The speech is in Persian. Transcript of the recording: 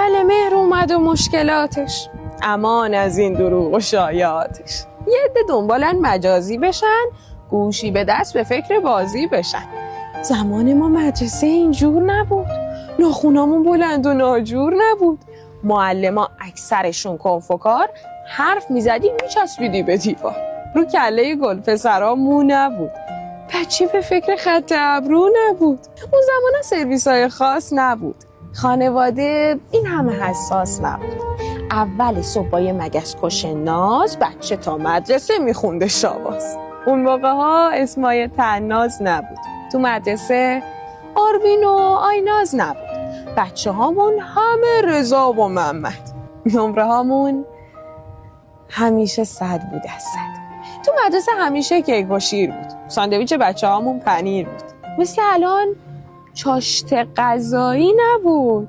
بله مهر اومد و مشکلاتش، امان از این دروغ و شایعاتش. یه عده دنبالن مجازی بشن، گوشی به دست به فکر بازی بشن. زمان ما مدرسه اینجور نبود، ناخونامون بلند و ناجور نبود، معلما اکثرشون کنفکار، حرف میزدی میچسبیدی به دیوار. رو کله گل پسرا مو نبود، بچه به فکر خط ابرو نبود. اون زمان سرویس های خاص نبود، خانواده این همه حساس نبود. اول صبح با یه مگس کش ناز بچه تا مدرسه میخونده شاباز. اون موقع ها اسمای تناز نبود، تو مدرسه آروین و آیناز نبود. بچه هامون همه رضا و محمد، نمره هامون همیشه 100 بود از 100. تو مدرسه همیشه کیک و شیر بود، ساندویچ بچه هامون پنیر بود. مثل الان چاشت غذایی نبود،